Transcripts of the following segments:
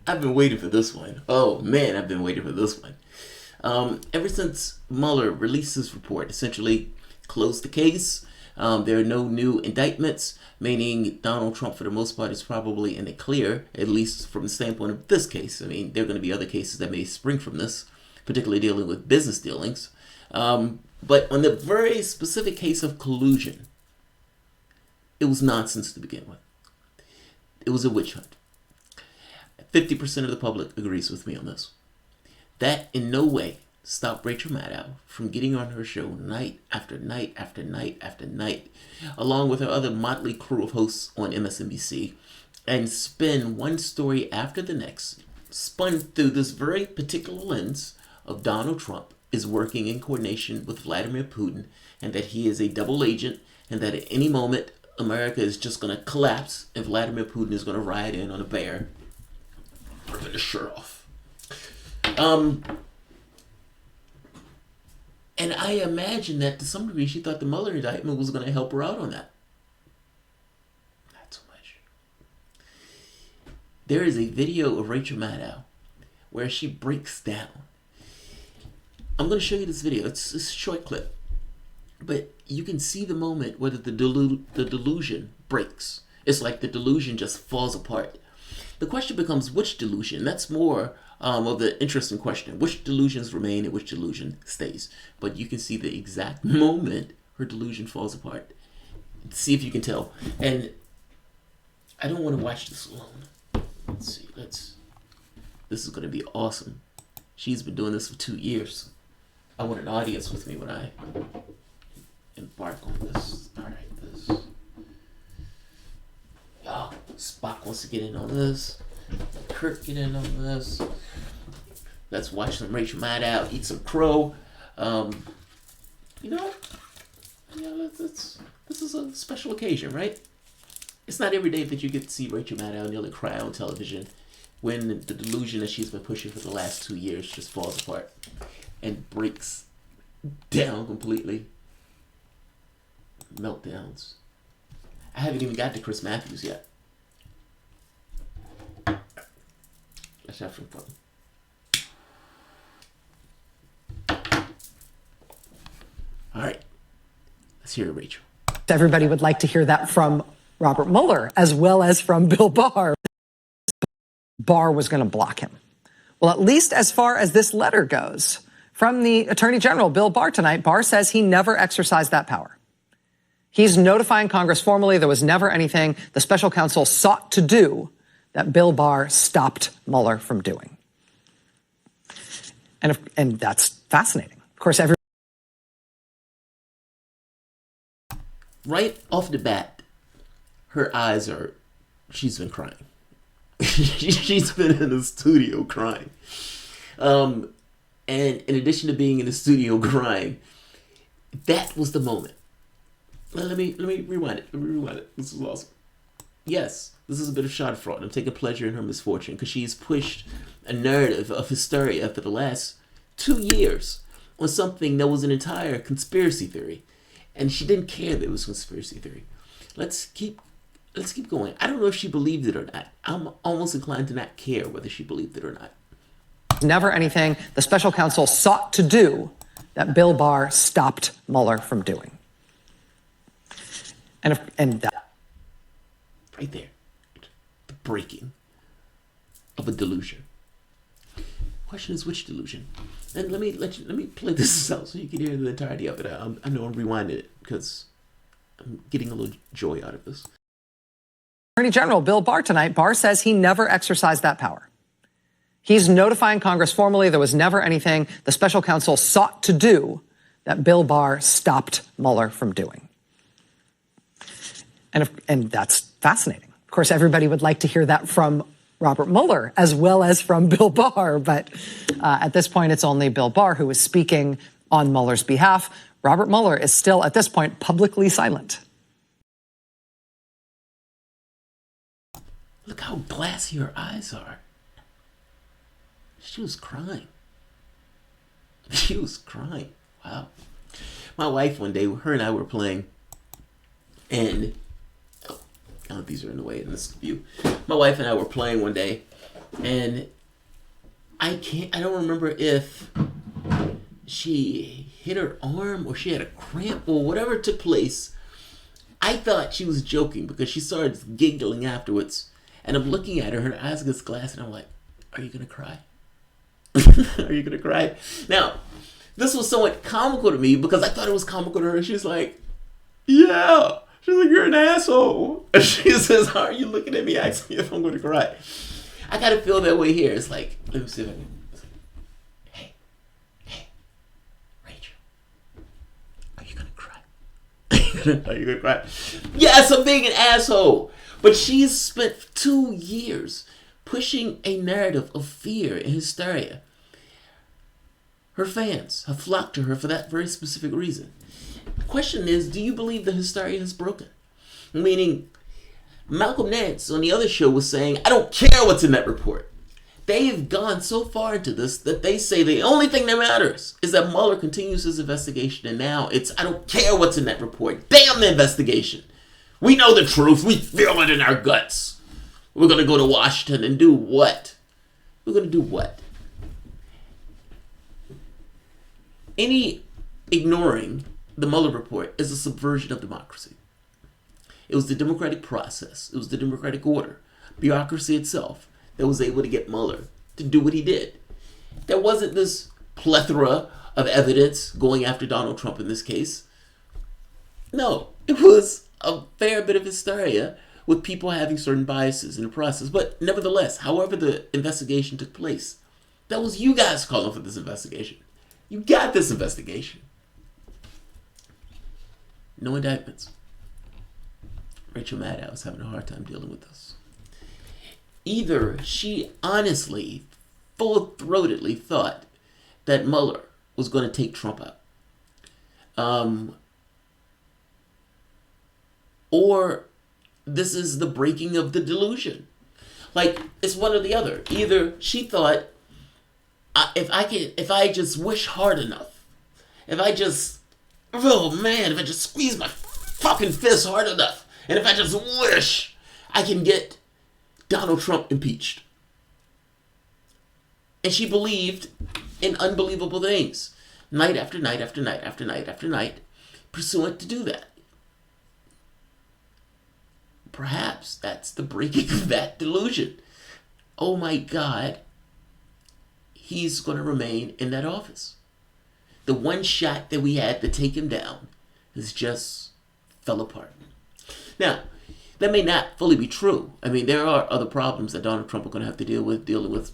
I've been waiting for this one. Oh man, I've been waiting for this one. Ever since Mueller released his report, essentially closed the case. There are no new indictments, meaning Donald Trump, for the most part, is probably in the clear, at least from the standpoint of this case. I mean, there are going to be other cases that may spring from this, particularly dealing with business dealings. But on the very specific case of collusion, it was nonsense to begin with. It was a witch hunt. 50% of the public agrees with me on this. That in no way stopped Rachel Maddow from getting on her show night after night after night after night, along with her other motley crew of hosts on MSNBC, and spin one story after the next, spun through this very particular lens of Donald Trump is working in coordination with Vladimir Putin, and that he is a double agent, and that at any moment America is just going to collapse and Vladimir Putin is going to ride in on a bear, ripping his shirt off. And I imagine that to some degree she thought the Mueller indictment was going to help her out on that. Not so much. There is a video of Rachel Maddow where she breaks down. I'm going to show you this video. It's a short clip. But you can see the moment where the delusion breaks. It's like the delusion just falls apart. The question becomes, which delusion? That's more of the interesting question. Which delusions remain and which delusion stays? But you can see the exact moment her delusion falls apart. See if you can tell. And I don't want to watch this alone. Let's see. This is going to be awesome. She's been doing this for 2 years. I want an audience with me when I embark on this. All right, this. Yo, Spock wants to get in on this. Kirk get in on this. Let's watch some Rachel Maddow eat some crow. This is a special occasion, right? It's not every day that you get to see Rachel Maddow nearly cry on television when the delusion that she's been pushing for the last 2 years just falls apart and breaks down completely. Meltdowns. I haven't even got to Chris Matthews yet. Let's have some fun. All right. Let's hear it, Rachel. Everybody would like to hear that from Robert Mueller as well as from Bill Barr. Barr was going to block him. Well, at least as far as this letter goes, from the Attorney General, Bill Barr, tonight, Barr says he never exercised that power. He's notifying Congress formally there was never anything the special counsel sought to do that Bill Barr stopped Mueller from doing. And that's fascinating. Of course, right off the bat, she's been crying. She's been in the studio crying. And in addition to being in the studio crying, that was the moment. Let me rewind it. This is awesome. Yes, this is a bit of schadenfreude. I'm taking pleasure in her misfortune because she's pushed a narrative of hysteria for the last 2 years on something that was an entire conspiracy theory. And she didn't care that it was conspiracy theory. Let's keep going. I don't know if she believed it or not. I'm almost inclined to not care whether she believed it or not. Never anything the special counsel sought to do that Bill Barr stopped Mueller from doing. And that right there, the breaking of a delusion. Question is, which delusion? And let me play this out so you can hear the entirety of it. I know I'm rewinding it because I'm getting a little joy out of this. Attorney General Bill Barr tonight, Barr says he never exercised that power. He's notifying Congress formally there was never anything the special counsel sought to do that Bill Barr stopped Mueller from doing. And that's fascinating. Of course, everybody would like to hear that from Robert Mueller as well as from Bill Barr. But at this point, it's only Bill Barr who is speaking on Mueller's behalf. Robert Mueller is still, at this point, publicly silent. Look how glassy her eyes are. She was crying. She was crying. Wow. My wife one day, her and I were playing, and these are in the way in this view. My wife and I were playing one day, And I don't remember if she hit her arm or she had a cramp or whatever took place. I thought she was joking because she started giggling afterwards. And I'm looking at her, her eyes gets glass, and I'm like, are you going to cry? Are you going to cry? Now, this was somewhat comical to me because I thought it was comical to her. She's like, yeah. She's like, you're an asshole. And she says, how are you looking at me asking me if I'm going to cry? I got to feel that way here. It's like, let me see if I can. Hey, Rachel, are you going to cry? Are you going to cry? Yes, I'm being an asshole. But she's spent 2 years pushing a narrative of fear and hysteria. Her fans have flocked to her for that very specific reason. The question is, do you believe the hysteria has broken? Meaning, Malcolm Nance on the other show was saying, I don't care what's in that report. They've gone so far into this that they say the only thing that matters is that Mueller continues his investigation, and now it's, I don't care what's in that report. Damn the investigation. We know the truth. We feel it in our guts. We're going to go to Washington and do what? We're going to do what? Any ignoring the Mueller report is a subversion of democracy. It was the democratic process. It was the democratic order, bureaucracy itself, that was able to get Mueller to do what he did. There wasn't this plethora of evidence going after Donald Trump in this case. No, it was a fair bit of hysteria with people having certain biases in the process. But nevertheless, however the investigation took place, that was you guys calling for this investigation. You got this investigation. No indictments. Rachel Maddow is having a hard time dealing with this. Either she honestly, full-throatedly thought that Mueller was going to take Trump out. Or this is the breaking of the delusion. Like, it's one or the other. Either she thought, if I just wish hard enough, if I just squeeze my fucking fist hard enough, and if I just wish, I can get Donald Trump impeached. And she believed in unbelievable things, night after night after night after night after night, pursuant to do that. Perhaps that's the breaking of that delusion. Oh my God, he's going to remain in that office. The one shot that we had to take him down has just fell apart. Now, that may not fully be true. I mean, there are other problems that Donald Trump is going to have to dealing with,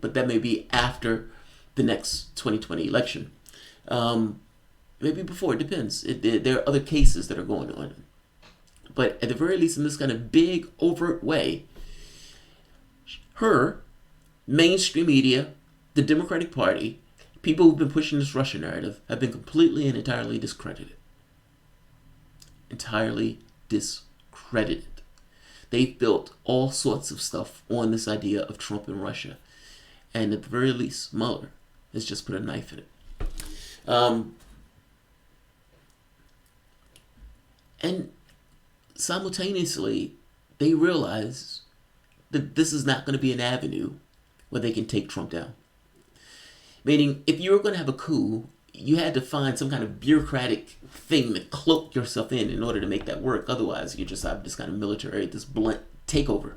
but that may be after the next 2020 election. Maybe before, it depends. There are other cases that are going on. But at the very least, in this kind of big, overt way, her, mainstream media, the Democratic Party, people who've been pushing this Russia narrative have been completely and entirely discredited. Entirely discredited. They've built all sorts of stuff on this idea of Trump and Russia. And at the very least, Mueller has just put a knife in it. And simultaneously, they realize that this is not going to be an avenue where they can take Trump down. Meaning, if you were going to have a coup, you had to find some kind of bureaucratic thing to cloak yourself in order to make that work. Otherwise, you just have this kind of military, this blunt takeover.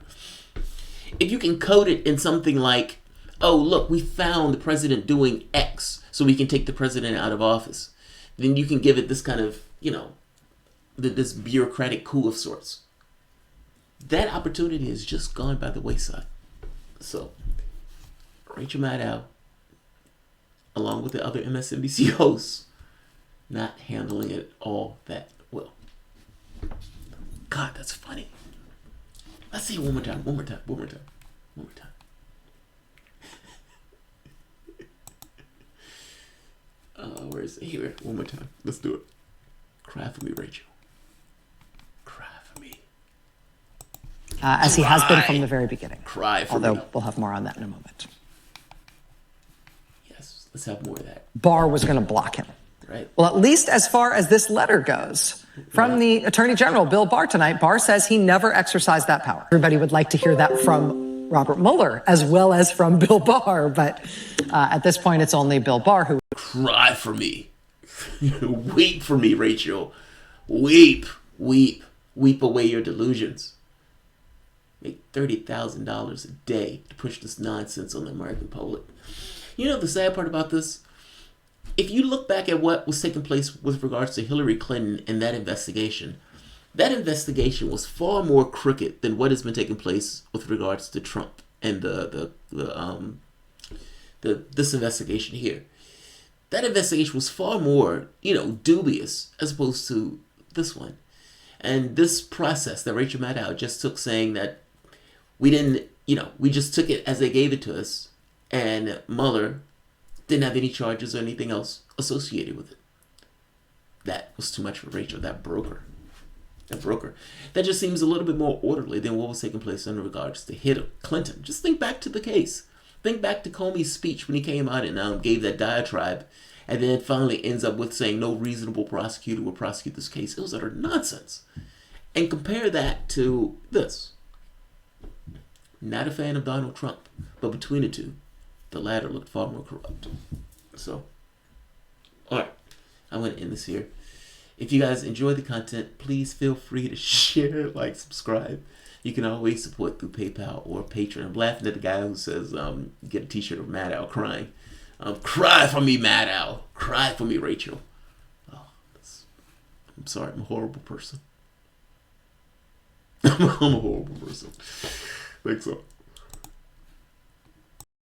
If you can code it in something like, oh, look, we found the president doing X, so we can take the president out of office, then you can give it this kind of, this bureaucratic coup of sorts. That opportunity has just gone by the wayside. So, Rachel Maddow, along with the other MSNBC hosts, not handling it all that well. God, that's funny. Let's see it one more time. Where is it? Here, one more time. Let's do it. Cry for me, Rachel. Cry for me. As he has been from the very beginning. Cry for me. Although we'll have more on that in a moment. Yes, let's have more of that. Barr was going to block him. Right. Well, at least as far as this letter goes, from the Attorney General, Bill Barr, tonight, Barr says he never exercised that power. Everybody would like to hear that from Robert Mueller, as well as from Bill Barr. But at this point, it's only Bill Barr who... Cry for me. Weep for me, Rachel. Weep, weep, weep away your delusions. Make $30,000 a day to push this nonsense on the American public. You know the sad part about this? If you look back at what was taking place with regards to Hillary Clinton and that investigation was far more crooked than what has been taking place with regards to Trump and this investigation here. That investigation was far more, dubious as opposed to this one. And this process that Rachel Maddow just took, saying that we didn't, we just took it as they gave it to us, and Mueller didn't have any charges or anything else associated with it. That was too much for Rachel. That broke her. That just seems a little bit more orderly than what was taking place in regards to Hillary Clinton. Just think back to the case. Think back to Comey's speech when he came out and gave that diatribe, and then finally ends up with saying no reasonable prosecutor will prosecute this case. It was utter nonsense. And compare that to this. Not a fan of Donald Trump, but between the two, the latter looked far more corrupt. So, alright, I'm going to end this here. If you guys enjoy the content, please feel free to share, like, subscribe. You can always support through PayPal or Patreon. I'm laughing at the guy who says, get a t-shirt of Maddow crying. Cry for me, Maddow. Cry for me, Rachel. Oh, I'm sorry, I'm a horrible person. I'm a horrible person. Thanks so.